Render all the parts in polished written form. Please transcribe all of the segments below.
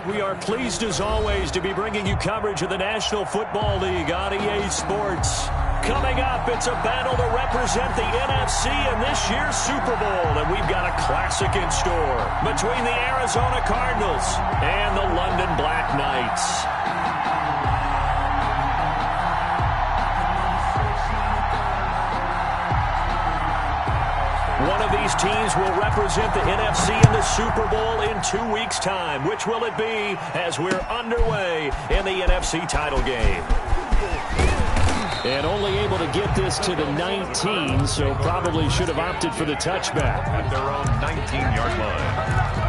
We are pleased as always to be bringing you coverage of the National Football League on EA Sports. Coming up, it's a battle to represent the NFC in this year's Super Bowl, and we've got a classic in store between the Arizona Cardinals and the London Black Knights. One of these teams will represent the NFC in the Super Bowl in 2 weeks' time. Which will it be as we're underway in the NFC title game? And only able to get this to the 19, so probably should have opted for the touchback. At their own 19-yard line.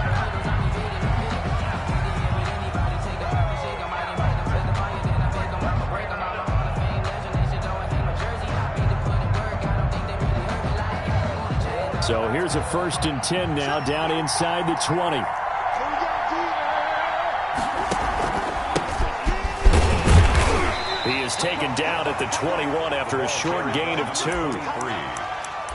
So here's a 1st and 10 now, down inside the 20. He is taken down at the 21 after a short gain of 2.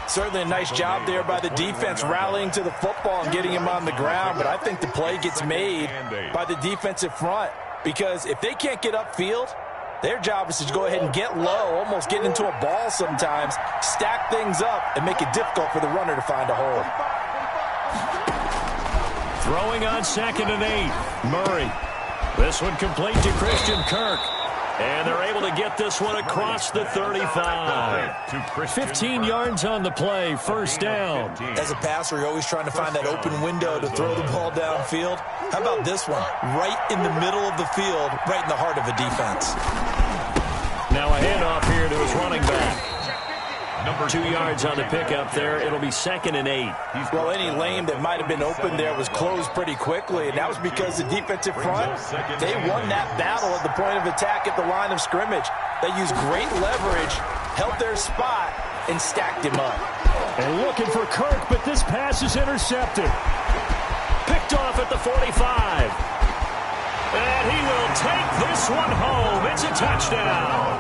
Certainly a nice job there by the defense rallying to the football and getting him on the ground, but I think the play gets made by the defensive front because if they can't get upfield, their job is to go ahead and get low, almost get into a ball sometimes, stack things up, and make it difficult for the runner to find a hole. Throwing on 2nd and 8. Murray. This one complete to Christian Kirk. And they're able to get this one across the 35. 15 yards on the play, 1st down. As a passer, you're always trying to find that open window to throw the ball downfield. How about this one? Right in the middle of the field, right in the heart of a defense. Now a handoff here to his running back. 2 yards on the pickup there. It'll be 2nd and 8. Well, any lane that might have been open there was closed pretty quickly, and that was because the defensive front, they won that battle at the point of attack at the line of scrimmage. They used great leverage, held their spot, and stacked him up. And looking for Kirk, but this pass is intercepted. Picked off at the 45. And he will take this one home. It's a touchdown.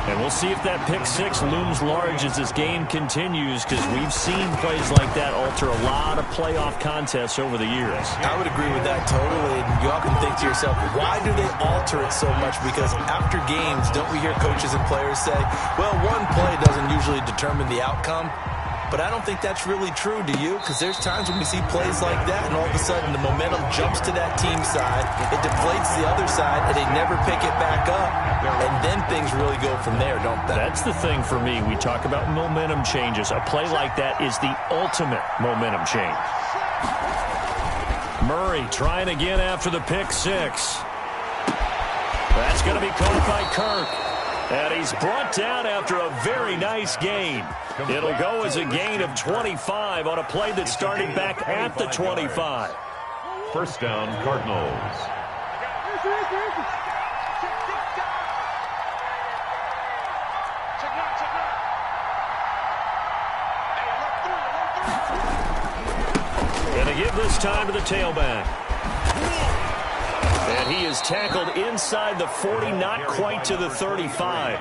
And we'll see if that pick 6 looms large as this game continues, because we've seen plays like that alter a lot of playoff contests over the years. I would agree with that totally. And you often think to yourself, why do they alter it so much? Because after games, don't we hear coaches and players say, well, one play doesn't usually determine the outcome. But I don't think that's really true, do you? Because there's times when we see plays like that, and all of a sudden the momentum jumps to that team side, it deflates the other side, and they never pick it back up. And then things really go from there, don't they? That's the thing for me. We talk about momentum changes. A play like that is the ultimate momentum change. Murray trying again after the pick 6. That's going to be caught by Kirk. And he's brought down after a very nice gain. It'll go as a gain of 25 on a play that started back at the 25. 1st down, Cardinals. Going to give this time to the tailback. And he is tackled inside the 40, not quite to the 35.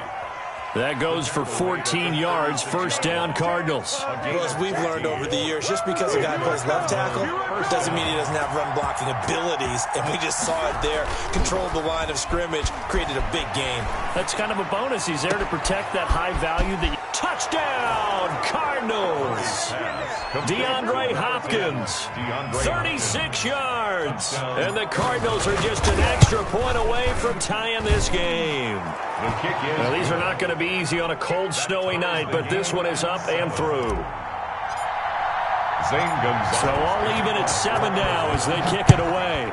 That goes for 14 yards, 1st down Cardinals. Well, as we've learned over the years, just because a guy plays left tackle doesn't mean he doesn't have run blocking abilities. And we just saw it there. Controlled the line of scrimmage, created a big gain. That's kind of a bonus. He's there to protect that high value. Touchdown, Cardinals. DeAndre Hopkins, 36 yards. And the Cardinals are just an extra point away from tying this game. Now, these are not going to be easy on a cold, snowy night, but this one is up and through. So all even at 7 now as they kick it away.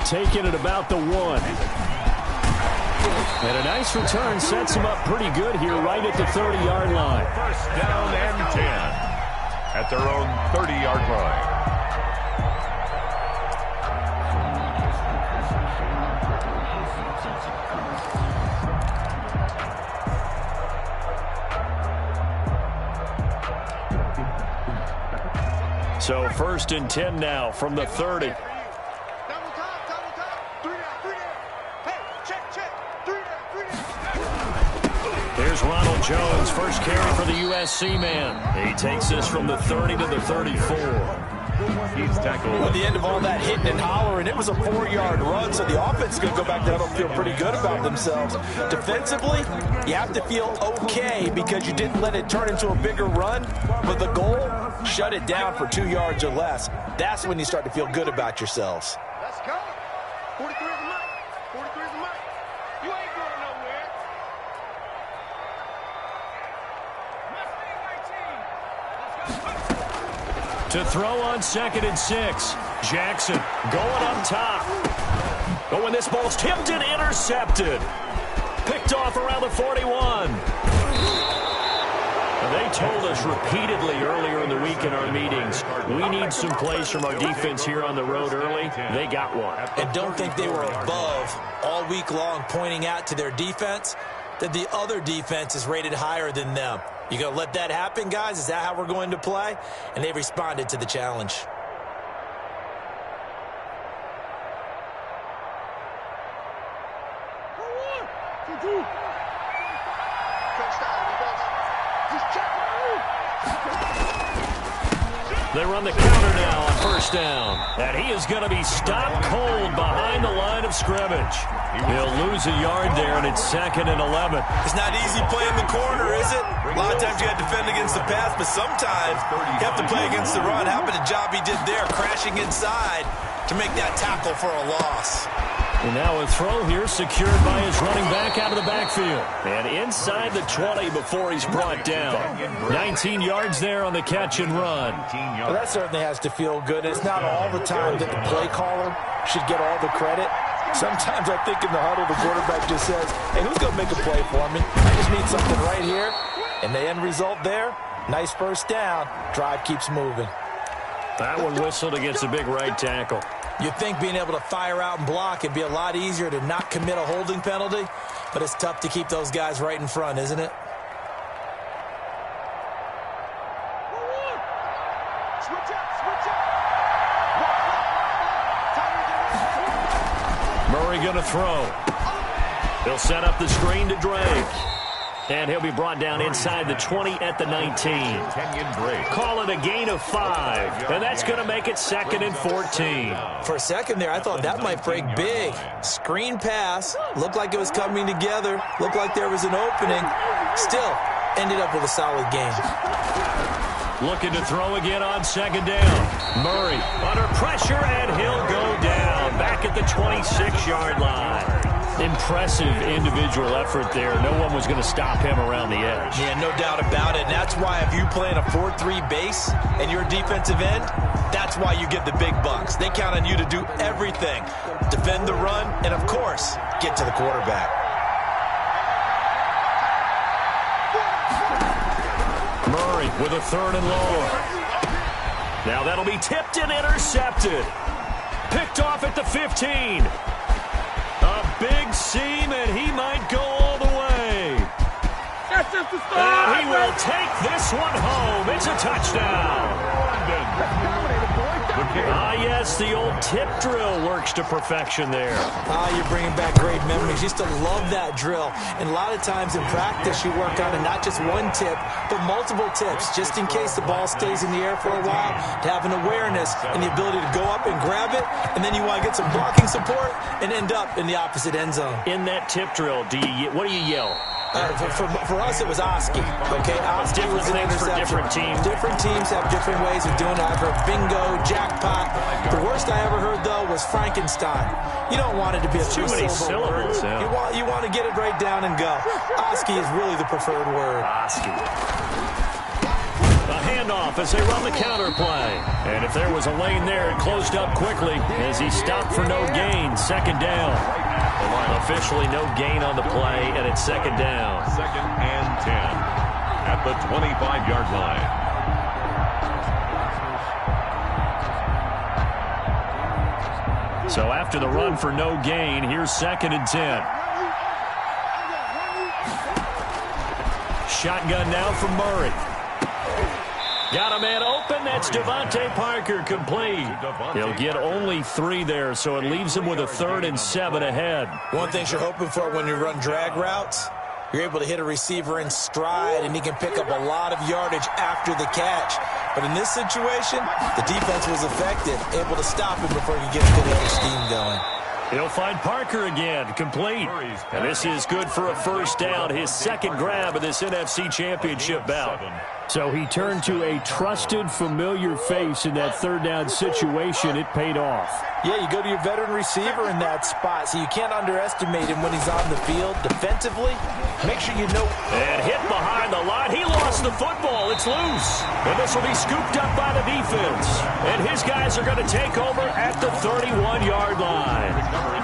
Taking it about the 1. And a nice return sets him up pretty good here right at the 30-yard line. 1st down and 10 at their own 30-yard line. So 1st and 10 now from the 30. Here's Ronald Jones, first carry for the USC man. He takes this from the 30 to the 34. He's tackled. At the end of all that hitting and hollering, it was a 4-yard run, so the offense is going to go back down and feel pretty good about themselves. Defensively, you have to feel okay because you didn't let it turn into a bigger run, but the goal, shut it down for 2 yards or less. That's when you start to feel good about yourselves. Let's go. 43 is the mic. 43 is the mic. You ain't going nowhere. To throw on 2nd and 6. Jackson going up top. But when this ball's tipped and intercepted. Picked off around the 41. They told us repeatedly earlier in the week in our meetings, we need some plays from our defense here on the road early. They got one. And don't think they were above all week long pointing out to their defense that the other defense is rated higher than them. You going to let that happen, guys? Is that how we're going to play? And they responded to the challenge. They run the counter now on 1st down. And he is going to be stopped cold behind the line of scrimmage. He'll lose a yard there, and it's 2nd and 11. It's not easy playing the corner, is it? A lot of times you got to defend against the pass, but sometimes you have to play against the run. How about the job he did there, crashing inside to make that tackle for a loss? And now a throw here secured by his running back out of the backfield. And inside the 20 before he's brought down. 19 yards there on the catch and run. Well, that certainly has to feel good. It's not all the time that the play caller should get all the credit. Sometimes I think in the huddle the quarterback just says, hey, who's going to make a play for me? I just need something right here. And the end result there, nice 1st down. Drive keeps moving. That one whistled against a big right tackle. You'd think being able to fire out and block it'd be a lot easier to not commit a holding penalty, but it's tough to keep those guys right in front, isn't it? Murray going to throw. He'll set up the screen to Drake. And he'll be brought down inside the 20 at the 19. Call it a gain of 5. And that's going to make it 2nd and 14. For a second there, I thought that might break big. Screen pass. Looked like it was coming together. Looked like there was an opening. Still, ended up with a solid game. Looking to throw again on 2nd down. Murray under pressure, and he'll go down. Back at the 26-yard line. Impressive individual effort there. No one was going to stop him around the edge. Yeah, no doubt about it. And that's why if you play in a 4-3 base and you're a defensive end, that's why you get the big bucks. They count on you to do everything. Defend the run and, of course, get to the quarterback. Murray with a 3rd and long. Now that'll be tipped and intercepted. Picked off at the 15. A big seam, and he might go all the way. That's just the start. And he will take this one home. It's a touchdown. Yes, the old tip drill works to perfection there. You're bringing back great memories. Used to love that drill. And a lot of times in practice, you work on it, not just one tip, but multiple tips, just in case the ball stays in the air for a while, to have an awareness and the ability to go up and grab it, and then you want to get some blocking support and end up in the opposite end zone. In that tip drill, what do you yell? For us, it was Oski. Okay, Oski was an interception. For different teams. Different teams have different ways of doing it. I've heard bingo, jackpot. The worst I ever heard, though, was Frankenstein. You don't want it to be a too many syllables. Yeah. You want to get it right down and go. Oski is really the preferred word. Oski. A handoff as they run the counter play. And if there was a lane there, it closed up quickly as he stopped for no gain. 2nd down. Officially no gain on the play, and it's 2nd down. 2nd and 10 at the 25-yard line. So after the run for no gain, here's 2nd and 10. Shotgun now from Murray. Got a man open. That's Devontae Parker complete. He'll get only 3 there, so it leaves him with a 3rd and 7 ahead. One thing you're hoping for when you run drag routes, you're able to hit a receiver in stride, and he can pick up a lot of yardage after the catch. But in this situation, the defense was effective, able to stop him before he could get a good head of steam going. He'll find Parker again, complete. And this is good for a first down, his second grab of this NFC Championship bout. So he turned to a trusted, familiar face in that third down situation. It paid off. Yeah, you go to your veteran receiver in that spot, so you can't underestimate him when he's on the field defensively. Make sure you know. And hit behind the line. He lost the football. It's loose. And this will be scooped up by the defense. And his guys are going to take over at the 31-yard line.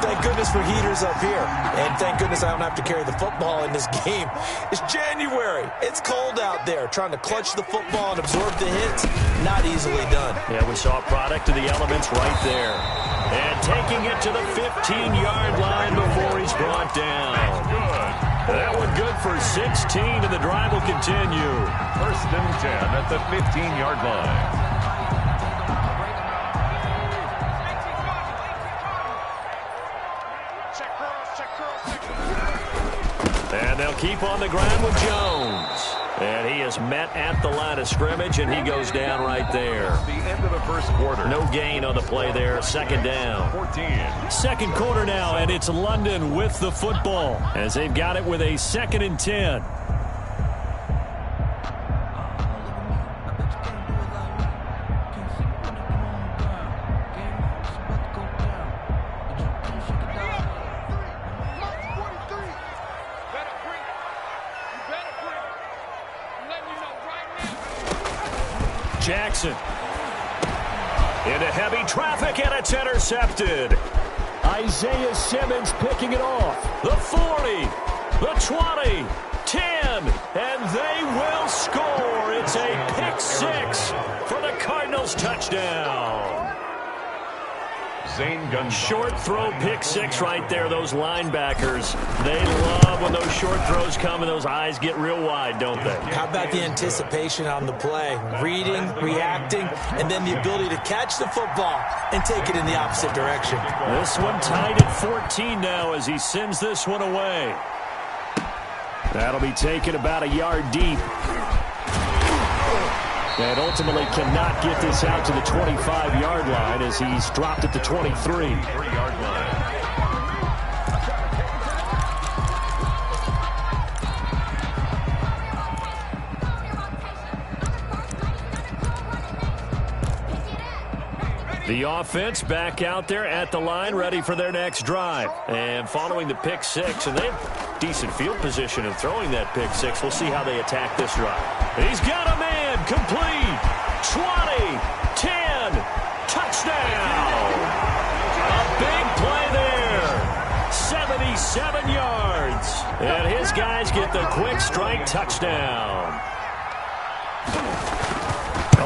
Thank goodness for heaters up here. And thank goodness I don't have to carry the football in this game. It's January. It's cold out there. Trying to clutch the football and absorb the hits, not easily done. Yeah, we saw a product of the elements right there. And taking it to the 15-yard line before he's brought down. That one good for 16, and the drive will continue. First and 10 at the 15-yard line. And they'll keep on the ground with Jones. And he is met at the line of scrimmage, and he goes down right there. The end of the first quarter. No gain on the play there. Second down. 14. Second quarter now, and it's London with the football as they've got it with a 2nd and 10. Jackson into heavy traffic, and it's intercepted. Isaiah Simmons picking it off. The 40, the 20, 10, and they will score. It's a pick six for the Cardinals touchdown. Short throw, pick six right there. Those linebackers, they love when those short throws come and those eyes get real wide, don't they? How about the anticipation on the play? Reading, reacting, and then the ability to catch the football and take it in the opposite direction. This one tied at 14 now as he sends this one away. That'll be taken about a yard deep. And ultimately cannot get this out to the 25-yard line as he's dropped at the 23. 3-yard line. The offense back out there at the line, ready for their next drive. And following the pick six, and they have decent field position in throwing that pick six. We'll see how they attack this drive. He's got a man, complete, 20, 10, touchdown. A big play there, 77 yards. And his guys get the quick strike touchdown.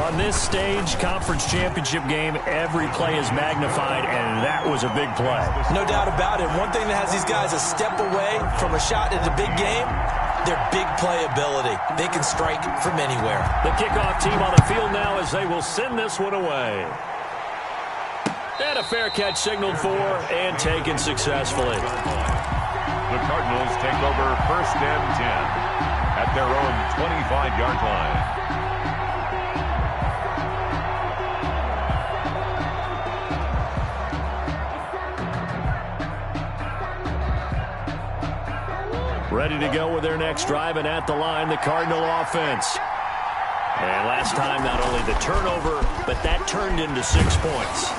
On this stage, conference championship game, every play is magnified, and that was a big play. No doubt about it. One thing that has these guys a step away from a shot at a big game, their big play ability. They can strike from anywhere. The kickoff team on the field now as they will send this one away. And a fair catch signaled for and taken successfully. The Cardinals take over first and 10 at their own 25-yard line. Ready to go with their next drive, and at the line, the Cardinal offense. And last time, not only the turnover, but that turned into 6 points.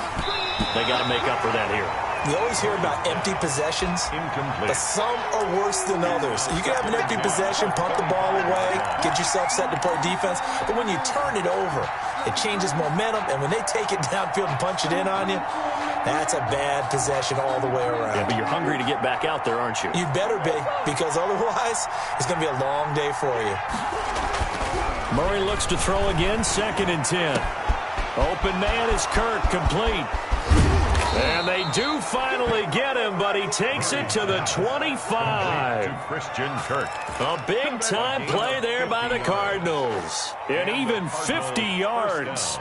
They got to make up for that here. You always hear about empty possessions, Incomplete. but some are worse than others. You can have an empty possession, punt the ball away, get yourself set to play defense, but when you turn it over, it changes momentum, and when they take it downfield and punch it in on you, that's a bad possession all the way around. Yeah, but you're hungry to get back out there, aren't you? You better be, because otherwise, it's going to be a long day for you. Murray looks to throw again, 2nd and 10. Open man is Kirk, complete. And they do finally get him, but he takes it to the 25. To Christian Kirk. A big-time play there by the Cardinals. And even 50 yards.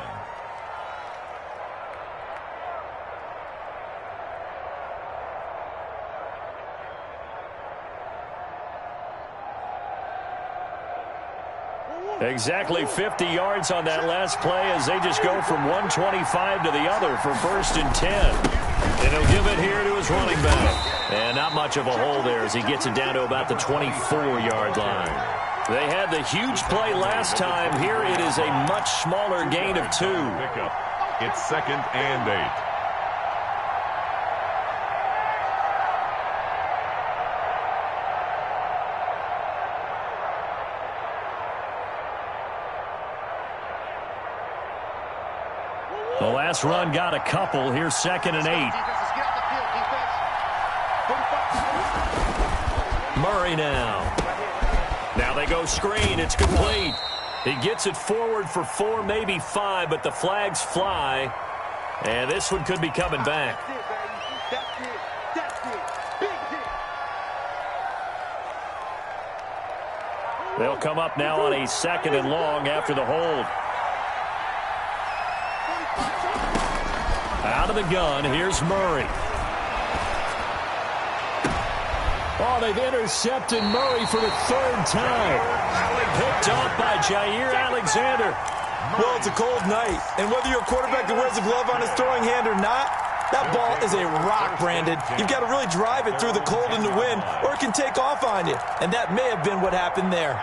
Exactly 50 yards on that last play as they just go from 125 to the other for 1st and 10. And he'll give it here to his running back. And not much of a hole there as he gets it down to about the 24-yard line. They had the huge play last time. Here it is a much smaller gain of 2. It's 2nd and 8. The last run got a couple. Here's 2nd and 8. Murray now. Now they go screen. It's complete. He gets it forward for 4, maybe 5, but the flags fly. And this one could be coming back. They'll come up now on a 2nd and long after the hold. Out of the gun, here's Murray. Oh, they've intercepted Murray for the 3rd time. Picked off by Jair Alexander. Well, it's a cold night, and whether you're a quarterback that wears a glove on his throwing hand or not, that ball is a rock, Brandon. You've got to really drive it through the cold and the wind, or it can take off on you, and that may have been what happened there.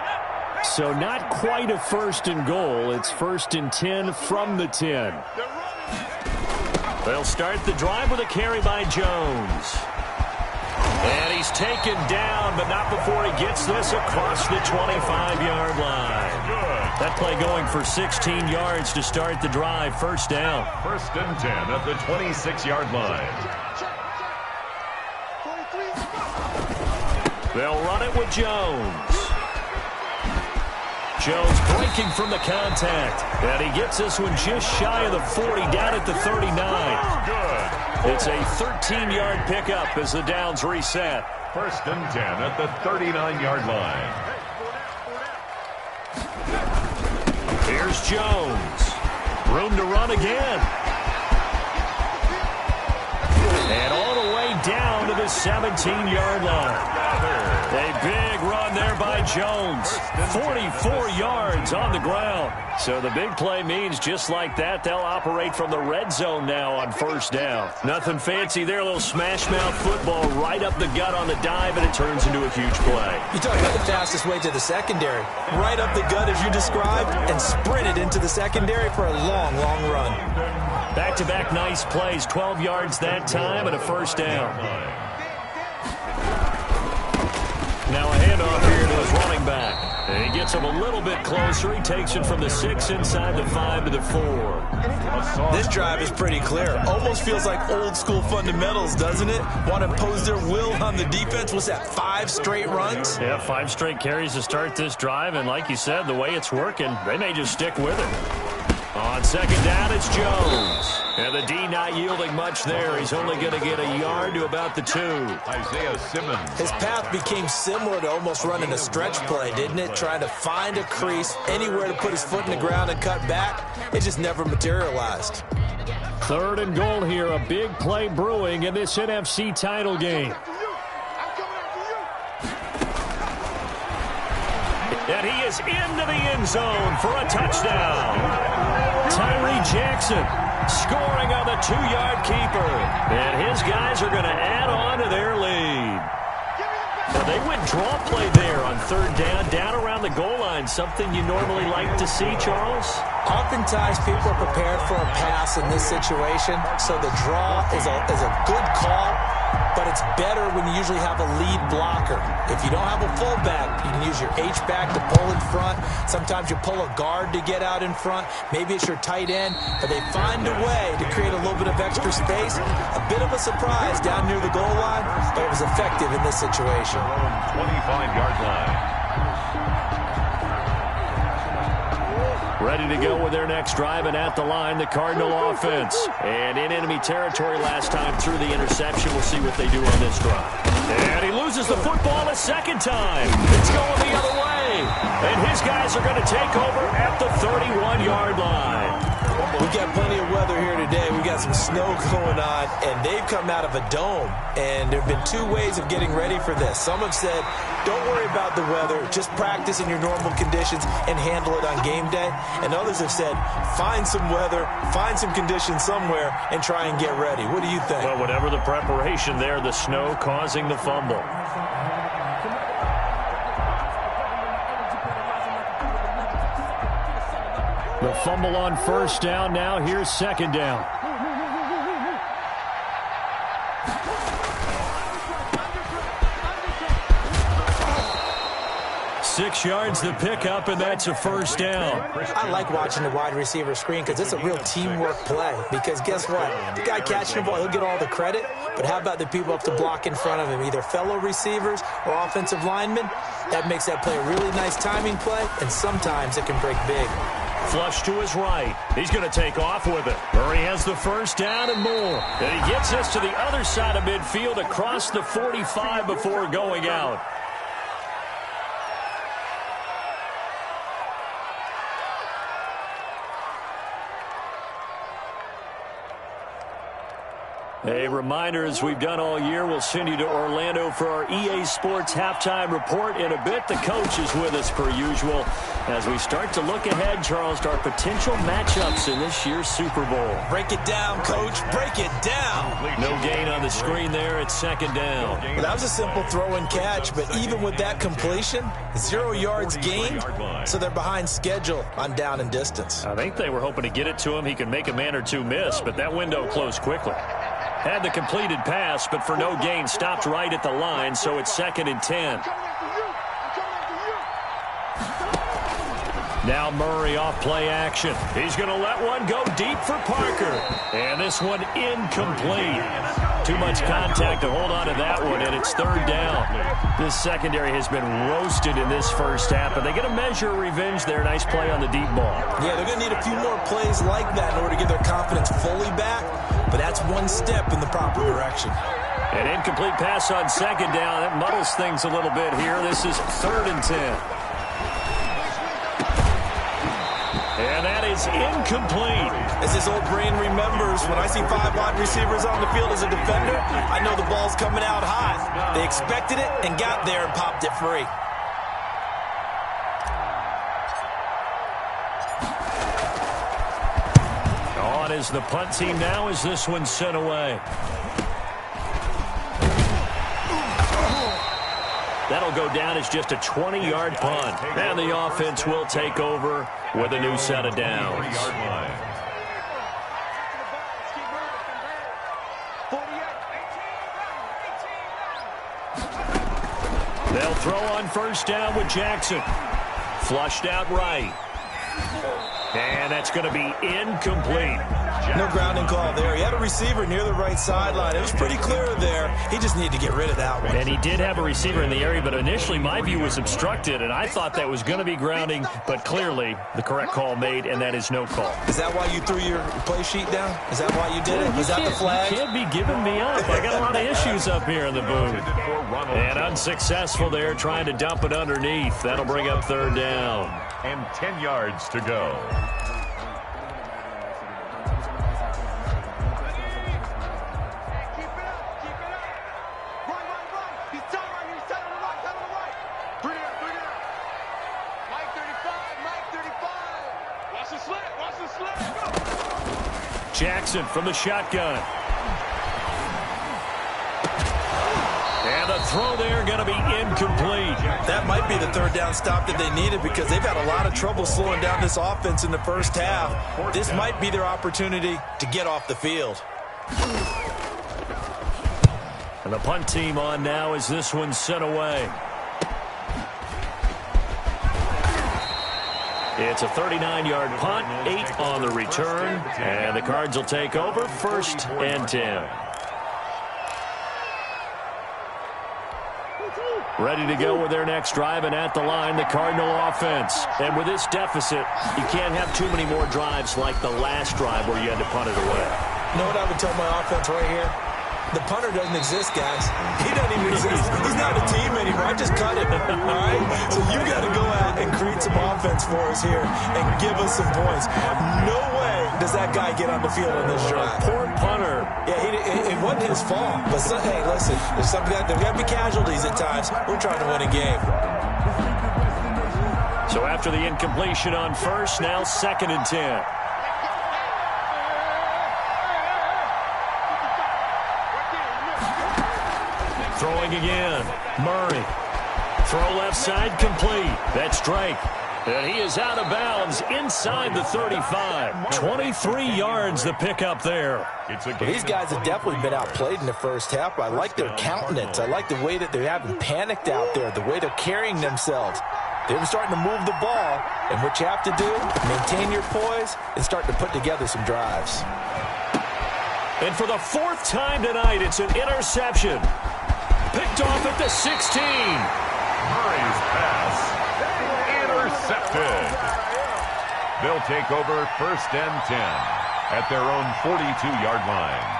So not quite a 1st and goal. It's 1st and 10 from the 10. They'll start the drive with a carry by Jones. And he's taken down, but not before he gets this across the 25-yard line. That play going for 16 yards to start the drive. 1st down. 1st and 10 at the 26-yard line. They'll run it with Jones. Jones breaking from the contact. And he gets this one just shy of the 40, down at the 39. It's a 13-yard pickup as the downs reset. 1st and 10 at the 39-yard line. Here's Jones. Room to run again. And all the way down to the 17-yard line. A big run there by Jones. 44 yards on the ground. So the big play means just like that, they'll operate from the red zone now on 1st down. Nothing fancy there. A little smash mouth football right up the gut on the dive, and it turns into a huge play. You talk about the fastest way to the secondary. Right up the gut as you described, and sprinted into the secondary for a long, long run. Back-to-back nice plays. 12 yards that time and a 1st down. Now a handoff here to his running back. And he gets him a little bit closer. He takes it from the 6 inside the 5 to the 4. This drive is pretty clear. Almost feels like old school fundamentals, doesn't it? Want to impose their will on the defense. What's that, 5 straight runs? Yeah, 5 straight carries to start this drive. And like you said, the way it's working, they may just stick with it. On 2nd down, it's Jones. And the D not yielding much there. He's only going to get a yard to about the 2. Isaiah Simmons. His path became similar to almost running a stretch play, didn't it? Trying to find a crease, anywhere to put his foot in the ground and cut back. It just never materialized. 3rd and goal here. A big play brewing in this NFC title game. And he is into the end zone for a touchdown. Tyree Jackson scoring on the 2-yard keeper. And his guys are going to add on to their lead. Now they went draw play there on 3rd down, down around the goal line. Something you normally like to see, Charles? Oftentimes people are prepared for a pass in this situation, so the draw is a good call, but it's better when you usually have a lead blocker. If you don't have a fullback, you can use your H-back to pull in front. Sometimes you pull a guard to get out in front. Maybe it's your tight end, but they find a way to create a little bit of extra space. A bit of a surprise down near the goal line, but it was effective in this situation. 25-yard line. Ready to go with their next drive, and at the line, the Cardinal offense. And in enemy territory last time through the interception. We'll see what they do on this drive. And he loses the football a 2nd time. It's going the other way. And his guys are going to take over at the 31-yard line. We've got plenty of weather here today. We've got some snow going on, and they've come out of a dome. And there have been two ways of getting ready for this. Some have said, don't worry about the weather, just practice in your normal conditions and handle it on game day. And others have said, find some weather, find some conditions somewhere, and try and get ready. What do you think? Well, whatever the preparation there, the snow causing the fumble. The fumble on first down. Now here's second down. Six yards the pickup, and that's a first down. I like watching the wide receiver screen because it's a real teamwork play. Because guess what? The guy catching the ball, he'll get all the credit. But how about the people up to block in front of him, either fellow receivers or offensive linemen? That makes that play a really nice timing play, and sometimes it can break big. Flush to his right. He's going to take off with it. Murray has the first down and more. And he gets us to the other side of midfield across the 45 before going out. A reminder, as we've done all year, we'll send you to Orlando for our EA Sports halftime report in a bit. The coach is with us per usual as we start to look ahead, Charles, to our potential matchups in this year's Super Bowl. Break it down, Coach. Break it down. No gain on the screen there. It's second down. Well, that was a simple throw and catch, but even with that completion, 0 yards gained, so they're behind schedule on down and distance. I think they were hoping to get it to him. He could make a man or two miss, but that window closed quickly. Had the completed pass, but for no gain, stopped right at the line, so it's second and 10. Now Murray off play action. He's going to let one go deep for Parker. And this one incomplete. Too much contact to hold on to that one, and it's third down. This secondary has been roasted in this first half, but they get a measure of revenge there. Nice play on the deep ball. Yeah, they're going to need a few more plays like that in order to get their confidence fully back, but that's one step in the proper direction. An incomplete pass on second down. That muddles things a little bit here. This is third and 10. And that is incomplete. As his old brain remembers, when I see 5 wide receivers on the field as a defender, I know the ball's coming out hot. They expected it and got there and popped it free. On is the punt team now as this one's sent away. That'll go down as just a 20-yard punt. And the offense will take over with a new set of downs. They'll throw on first down with Jackson. Flushed out right. And that's going to be incomplete. No grounding call there. He had a receiver near the right sideline. It was pretty clear there. He just needed to get rid of that one. And he did have a receiver in the area, but initially my view was obstructed, and I thought that was going to be grounding, but clearly the correct call made, and that is no call. Is that why you threw your play sheet down? Is that why you did it? Was that the flag? You can't be giving me up. I got a lot of issues up here in the booth. And unsuccessful there, trying to dump it underneath. That'll bring up third down. And 10 yards to go. Jackson from the shotgun. And the throw there going to be incomplete. That might be the third down stop that they needed because they've had a lot of trouble slowing down this offense in the first half. This might be their opportunity to get off the field. And the punt team on now as this one's sent away. It's a 39-yard punt, 8 on the return, and the Cards will take over first and 10. Ready to go with their next drive, and at the line, the Cardinal offense. And with this deficit, you can't have too many more drives like the last drive where you had to punt it away. You know what I would tell my offense right here? The punter doesn't exist, guys. He doesn't even exist. He's not a team anymore. I just cut him, all right? So you got to go out and create some offense for us here and give us some points. No way does that guy get on the field on this drive? Poor punter. Yeah, it wasn't his fault. But, hey, listen, there's got to be casualties at times. We're trying to win a game. So after the incompletion on first, now 2nd and 10. Throwing again. Murray. Throw left side complete. That's Drake. And he is out of bounds inside the 35. 23 yards the pickup there. These guys have definitely been outplayed in the first half. I like their countenance. I like the way that they haven't panicked out there, the way they're carrying themselves. They're starting to move the ball, and what you have to do, maintain your poise and start to put together some drives. And for the 4th time tonight, it's an interception. Picked off at the 16. Murray's pass intercepted. They'll take over 1st and 10 at their own 42-yard line.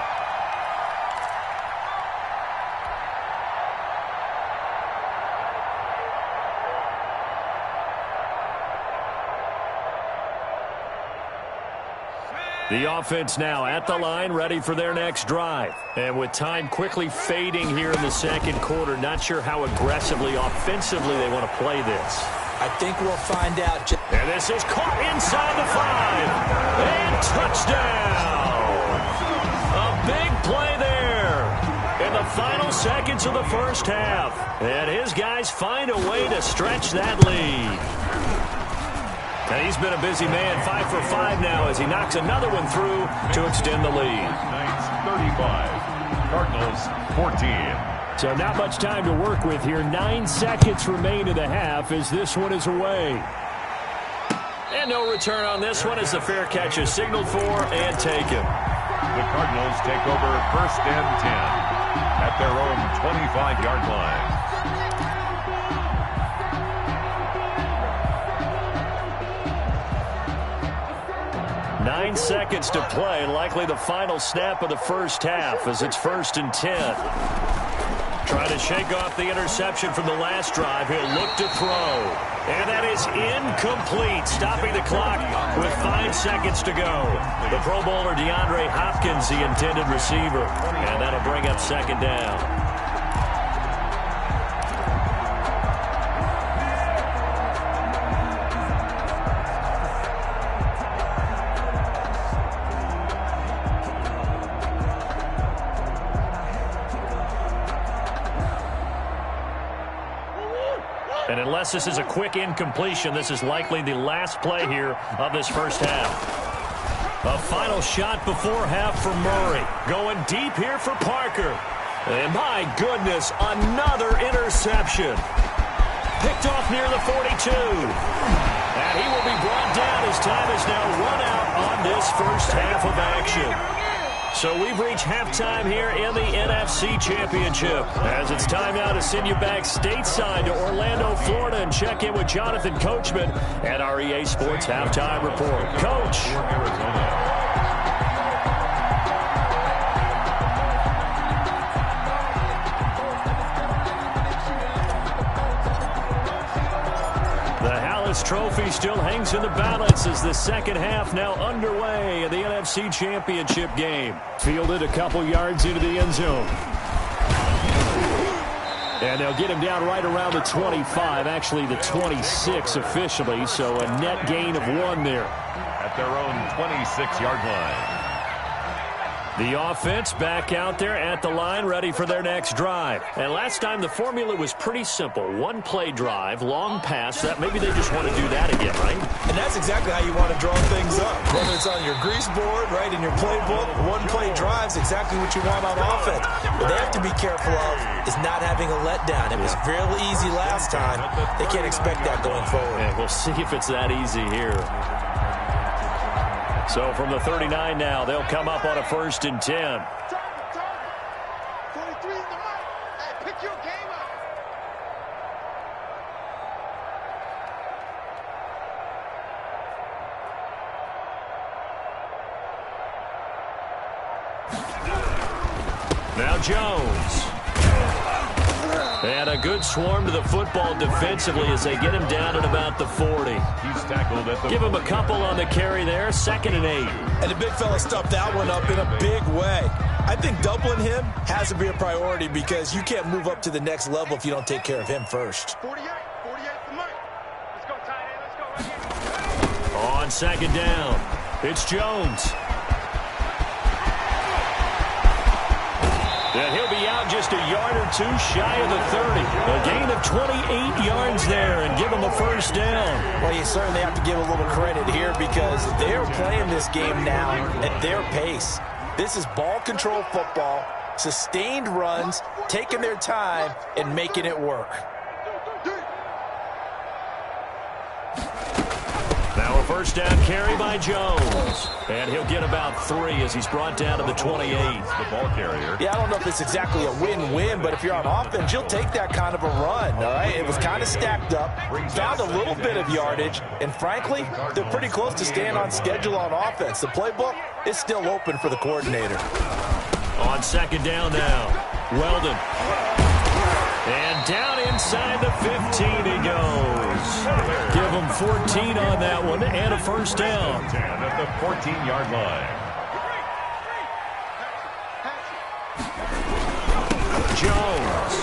The offense now at the line, ready for their next drive. And with time quickly fading here in the 2nd quarter, not sure how aggressively, offensively they want to play this. I think we'll find out. And this is caught inside the 5. And touchdown! A big play there in the final seconds of the first half. And his guys find a way to stretch that lead. And he's been a busy man, 5 for 5 now as he knocks another one through to extend the lead. Knights 35, Cardinals 14. So not much time to work with here. 9 seconds remain in the half as this one is away. And no return on this one as the fair catch is signaled for and taken. The Cardinals take over 1st and 10 at their own 25-yard line. 9 seconds to play, likely the final snap of the first half as it's 1st and 10. Trying to shake off the interception from the last drive. He'll look to throw. And that is incomplete, stopping the clock with 5 seconds to go. The Pro Bowler DeAndre Hopkins, the intended receiver. And that'll bring up 2nd down. And unless this is a quick incompletion, this is likely the last play here of this first half. A final shot before half for Murray. Going deep here for Parker. And my goodness, another interception. Picked off near the 42. And he will be brought down as time is now run out on this first half of action. So we've reached halftime here in the NFC Championship. As it's time now to send you back stateside to Orlando, Florida, and check in with Jonathan Coachman at our EA Sports Halftime Report. Coach. Trophy still hangs in the balance as the second half now underway in the NFC Championship game. Fielded a couple yards into the end zone. And they'll get him down right around the 25, actually the 26 officially, so a net gain of 1 there. At their own 26-yard line. The offense back out there at the line, ready for their next drive. And last time the formula was pretty simple. 1-play drive, long pass. That maybe they just want to do that again, right? And that's exactly how you want to draw things up. Whether it's on your grease board, right, in your playbook, 1-play drive is exactly what you want on offense. What they have to be careful of is not having a letdown. It was fairly easy last time. They can't expect that going forward. And we'll see if it's that easy here. So from the 39 now, they'll come up on a 1st and 10. 23 in the mic. Hey, pick your game up. Now Jones. And a good swarm to the football defensively as they get him down at about the 40. He's tackled at the... Give him a couple on the carry there, 2nd and 8. And the big fella stuffed that one up in a big way. I think doubling him has to be a priority because you can't move up to the next level if you don't take care of him first. 48 for Mike. Let's go, tight end. Let's go. Right here. On 2nd down, it's Jones. And he'll be out just a yard or two shy of the 30. A gain of 28 yards there and give him a 1st down. Well, you certainly have to give a little credit here because they're playing this game now at their pace. This is ball control football, sustained runs, taking their time, and making it work. Now a 1st down carry by Jones. And he'll get about 3 as he's brought down to the 28. The ball carrier. Yeah, I don't know if it's exactly a win-win, but if you're on offense, you'll take that kind of a run, all right? It was kind of stacked up, found a little bit of yardage, and frankly, they're pretty close to staying on schedule on offense. The playbook is still open for the coordinator. On 2nd down now, Weldon. And down inside the 15 he goes. Give him 14 on that one and a 1st down. 10 at the 14-yard line. Jones.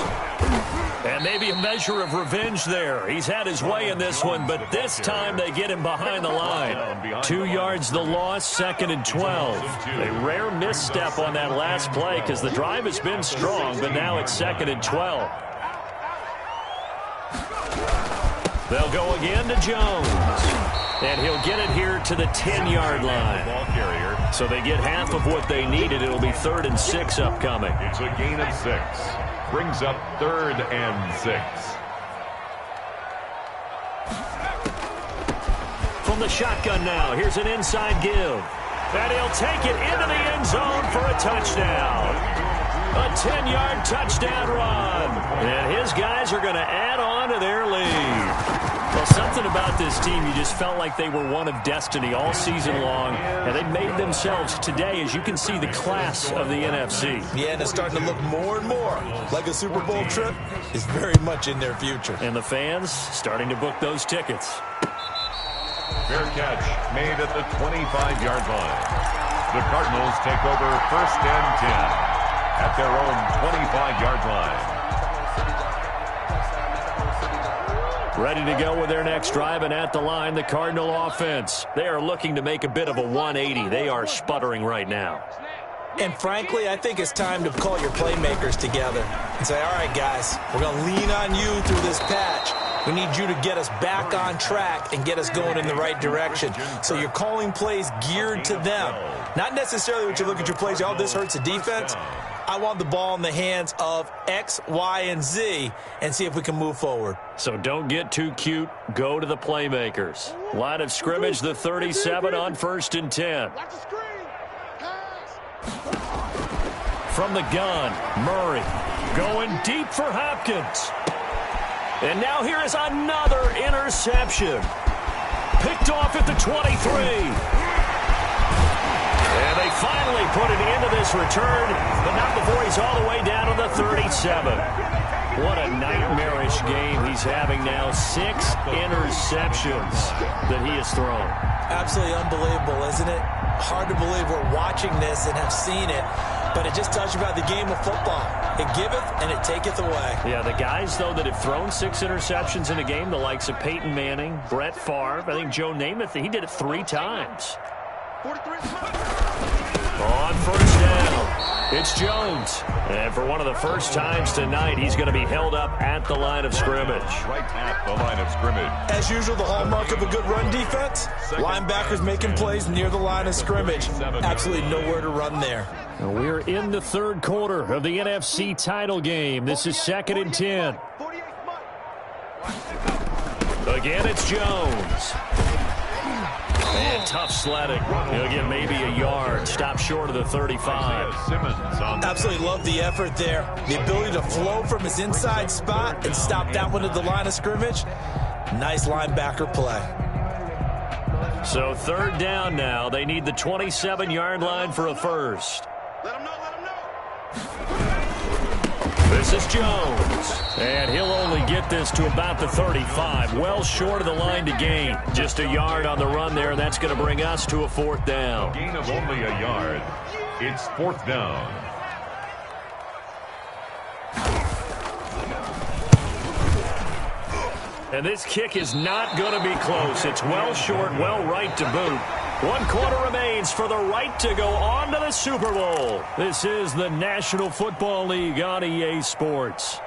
And maybe a measure of revenge there. He's had his way in this one, but this time they get him behind the line. 2 yards the loss, 2nd and 12. A rare misstep on that last play because the drive has been strong, but now it's 2nd and 12. They'll go again to Jones. And he'll get it here to the 10-yard line. Ball carrier. So they get half of what they needed. It'll be 3rd and 6 upcoming. It's a gain of 6. Brings up 3rd and 6. From the shotgun now, here's an inside give. And he'll take it into the end zone for a touchdown. A 10-yard touchdown run. And his guys are going to add on to their lead. Well, something about this team, you just felt like they were one of destiny all season long, and they made themselves today, as you can see, the class of the NFC. Yeah, and it's starting to look more and more like a Super Bowl trip is very much in their future. And the fans starting to book those tickets. Fair catch made at the 25-yard line. The Cardinals take over 1st and 10 at their own 25-yard line. Ready to go with their next drive, and at the line, the Cardinal offense. They are looking to make a bit of a 180. They are sputtering right now. And frankly, I think it's time to call your playmakers together and say, all right, guys, we're going to lean on you through this patch. We need you to get us back on track and get us going in the right direction. So you're calling plays geared to them. Not necessarily when you look at your plays, oh, this hurts the defense. I want the ball in the hands of X, Y, and Z and see if we can move forward. So don't get too cute. Go to the playmakers. Line of scrimmage, the 37 on 1st and 10. Watch the screen. Pass. From the gun, Murray going deep for Hopkins. And now here is another interception. Picked off at the 23. And they finally put it into this return, but not before he's all the way down to the 37. What a nightmarish game he's having now. 6 interceptions that he has thrown. Absolutely unbelievable, isn't it? Hard to believe we're watching this and have seen it, but it just tells you about the game of football. It giveth and it taketh away. Yeah, the guys, though, that have thrown 6 interceptions in a game, the likes of Peyton Manning, Brett Favre, I think Joe Namath, he did it 3 times. 43 On 1st down, it's Jones. And for one of the first times tonight, he's going to be held up at the line of scrimmage. Right at the line of scrimmage. As usual, the hallmark of a good run defense, linebackers making plays near the line of scrimmage. Absolutely nowhere to run there. And we're in the 3rd quarter of the NFC title game. This is 2nd and 10. Again, it's Jones. And tough sledding. He'll get maybe a yard. Stop short of the 35. Absolutely love the effort there. The ability to flow from his inside spot and stop that one at the line of scrimmage. Nice linebacker play. So 3rd down now. They need the 27-yard line for a first. Let him know, let him know. This is Jones. And he'll only get this to about the 35. Well short of the line to gain. Just a yard on the run there. That's going to bring us to a 4th down. A gain of only a yard. It's 4th down. And this kick is not going to be close. It's well short, well right to boot. 1 quarter remains for the right to go on to the Super Bowl. This is the National Football League on EA Sports.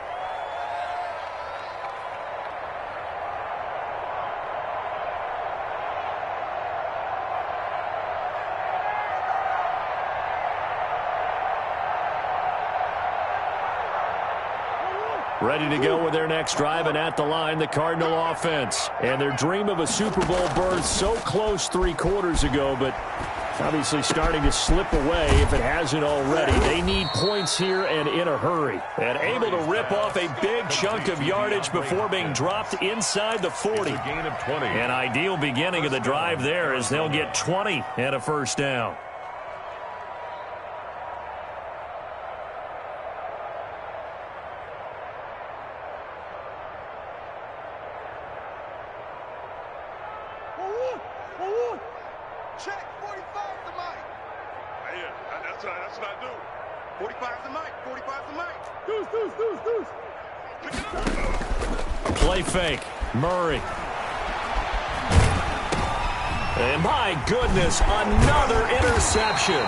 Ready to go with their next drive, and at the line, the Cardinal offense. And their dream of a Super Bowl berth so close 3 quarters ago, but obviously starting to slip away if it hasn't already. They need points here and in a hurry. And able to rip off a big chunk of yardage before being dropped inside the 40. It's a gain of 20. An ideal beginning of the drive there as they'll get 20 and a 1st down. Check, 45 the mic. Yeah, that's what I do. 45 the mic, 45 the mic. Deuce. Play fake. Murray. And my goodness, another interception.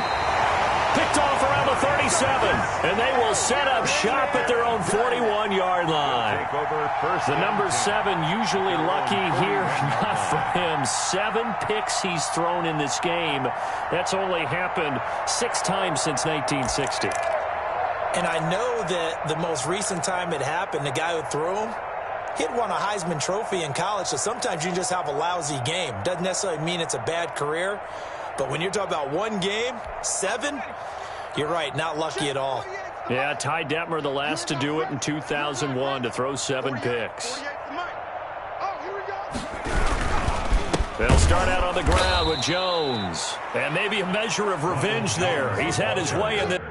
Picked off around the 37. And they will set up shop at their own 41-yard line. The number 7 usually lucky here. Not for him. 7 picks he's thrown in this game. That's only happened 6 times since 1960. And I know that the most recent time it happened, the guy who threw him, he'd won a Heisman Trophy in college, so sometimes you just have a lousy game. Doesn't necessarily mean it's a bad career, but when you're talking about 1 game, 7, you're right, not lucky at all. Yeah, Ty Detmer, the last to do it in 2001, to throw 7 picks. They'll start out on the ground with Jones. And maybe a measure of revenge there. He's had his way in the...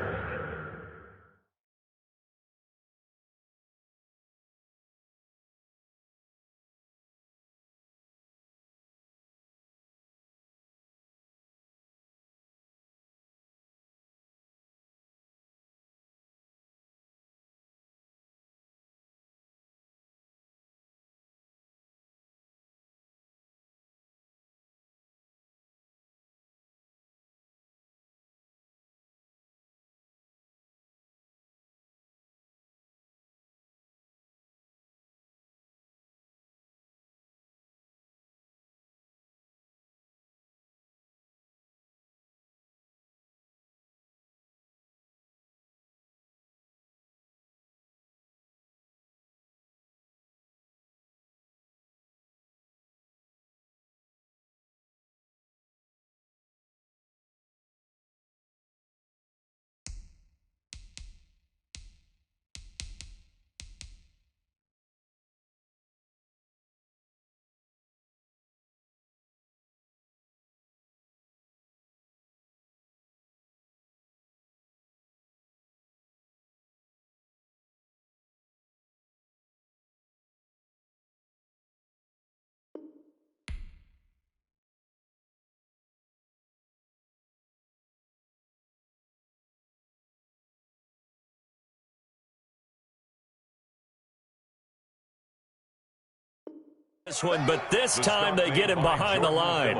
This one, but this time they get him behind the line.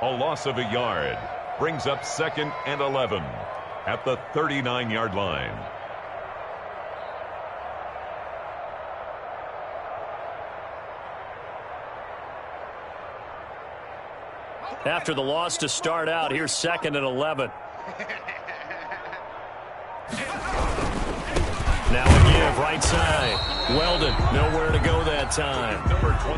A loss of a yard brings up 2nd and 11 at the 39-yard line. After the loss to start out, here's 2nd and 11. Now a give, right side. Weldon, nowhere to go that time.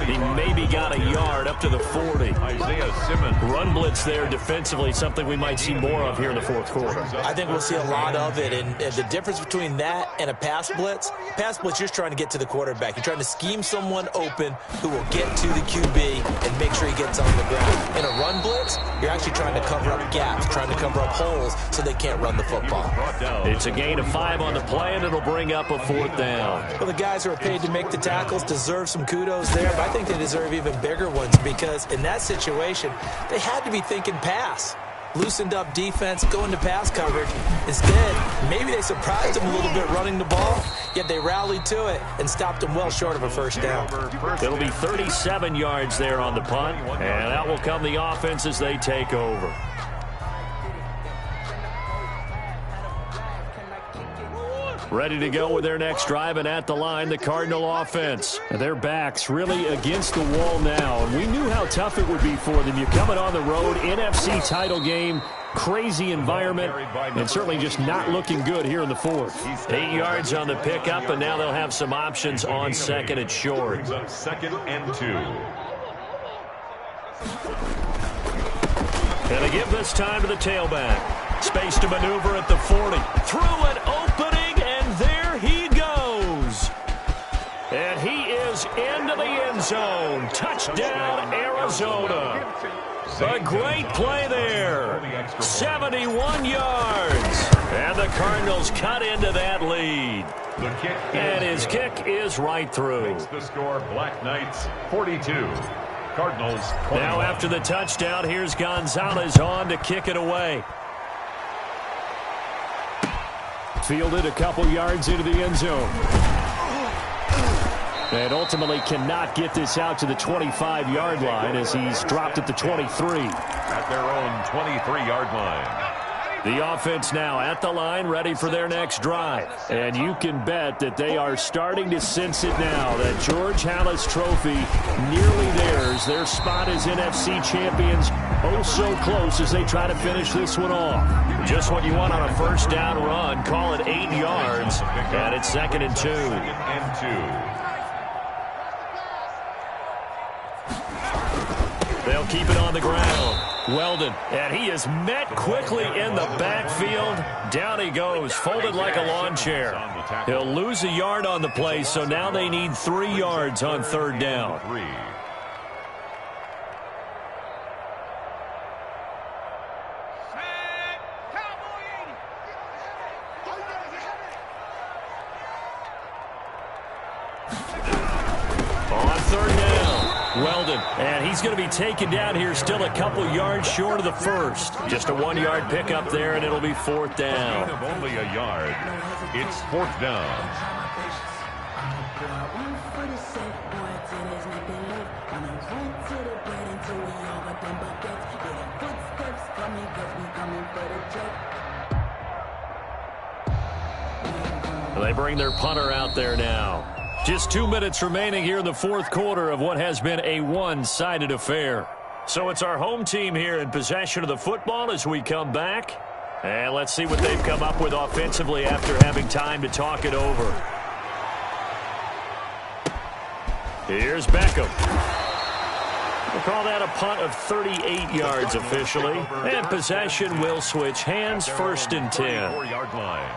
He maybe got a yard up to the 40. Isaiah Simmons. Run blitz there defensively, something we might see more of here in the fourth quarter. I think we'll see a lot of it, and the difference between that and a pass blitz, you're just trying to get to the quarterback. You're trying to scheme someone open who will get to the QB and make sure he gets on the ground. In a run blitz, you're actually trying to cover up gaps, trying to cover up holes so they can't run the football. It's a gain of 5 on the play, and it'll bring up a 4th down. Well, the guys who are paid to make the tackles deserve some kudos there, but I think they deserve even bigger ones because in that situation, they had to be thinking pass. Loosened up defense, going to pass coverage. Instead, maybe they surprised him a little bit running the ball, yet they rallied to it and stopped him well short of a first down. It'll be 37 yards there on the punt, and out will come the offense as they take over. Ready to go with their next drive, and at the line, the Cardinal offense. Their backs really against the wall now, and we knew how tough it would be for them. You're coming on the road, NFC title game, crazy environment, and certainly just not looking good here in the fourth. 8 yards on the pickup, and now they'll have some options on second and short. Second and 2. And they give this time to the tailback. Space to maneuver at the 40. Through an opening, and there he goes. And he is into the end zone. Touchdown, Arizona. A great play there. 71 yards. And the Cardinals cut into that lead. And his kick is right through. Makes the score Black Knights 42. Cardinals 21. Now after the touchdown, here's Gonzalez on to kick it away. Fielded a couple yards into the end zone. And ultimately cannot get this out to the 25-yard line as he's dropped at the 23. At their own 23-yard line. The offense now at the line, ready for their next drive. And you can bet that they are starting to sense it now. That George Halas Trophy nearly theirs. Their spot as NFC champions, oh so close as they try to finish this one off. Just what you want on a first down run. Call it 8 yards. And it's 2nd and 2. 2nd and 2. They'll keep it on the ground. Weldon, and he is met quickly in the backfield. Down he goes, folded like a lawn chair. He'll lose a yard on the play, so now they need 3 yards on 3rd down. On 3rd down. Weldon, and he's going to be taken down here still a couple yards short of the first. Just a 1-yard pickup there, and it'll be 4th down. Of only a yard. It's 4th down. They bring their punter out there now. Just 2 minutes remaining here in the fourth quarter of what has been a one-sided affair. So it's our home team here in possession of the football as we come back. And let's see what they've come up with offensively after having time to talk it over. Here's Beckham. We'll call that a punt of 38 yards officially. And possession will switch hands, 1st and 10. 4-yard line.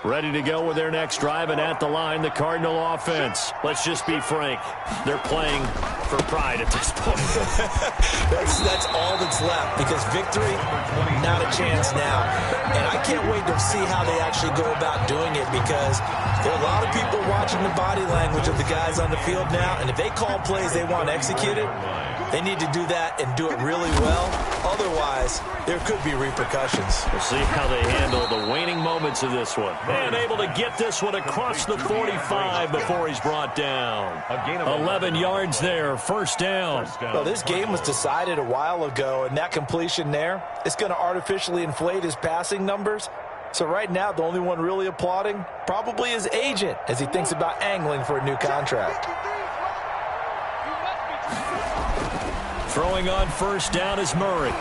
Ready to go with their next drive, and at the line, the Cardinal offense. Let's just be frank. They're playing for pride at this point. That's all that's left because victory, not a chance now. And I can't wait to see how they actually go about doing it because there are a lot of people watching the body language of the guys on the field now, and if they call plays they want executed, they need to do that and do it really well. Otherwise, there could be repercussions. We'll see how they handle the waning moments of this one. And able to get this one across the 45 before he's brought down. 11 yards there, 1st down. Well, this game was decided a while ago, and that completion there is going to artificially inflate his passing numbers. So right now, the only one really applauding probably his agent as he thinks about angling for a new contract. Throwing on 1st down is Murray.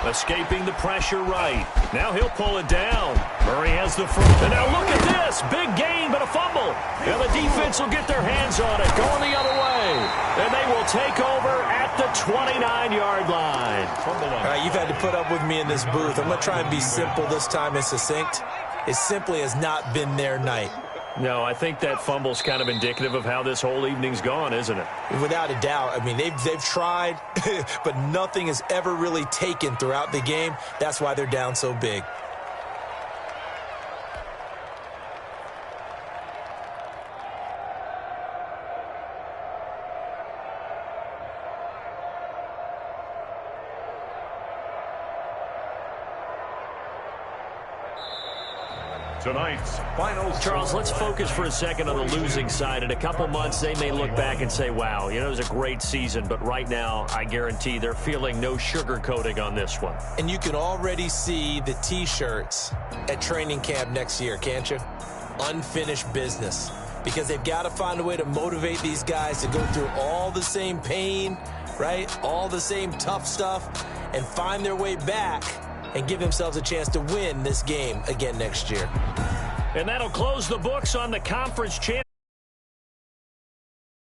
Escaping the pressure right. Now he'll pull it down. Murray has the front. And now look at this. Big gain, but a fumble. And the defense will get their hands on it. Going the other way. And they will take over at the 29-yard line. All right, you've had to put up with me in this booth. I'm going to try and be simple this time and succinct. It simply has not been their night. No, I think that fumble's kind of indicative of how this whole evening's gone, isn't it? Without a doubt. I mean, they've tried, but nothing has ever really taken throughout the game. That's why they're down so big. Tonight's final. Charles, let's focus for a second on the losing side. In a couple months, they may look back and say, wow, it was a great season. But right now, I guarantee they're feeling no sugarcoating on this one. And you can already see the T-shirts at training camp next year, can't you? Unfinished business. Because they've got to find a way to motivate these guys to go through all the same pain, right? All the same tough stuff, and find their way back and give themselves a chance to win this game again next year. And that'll close the books on the conference championship.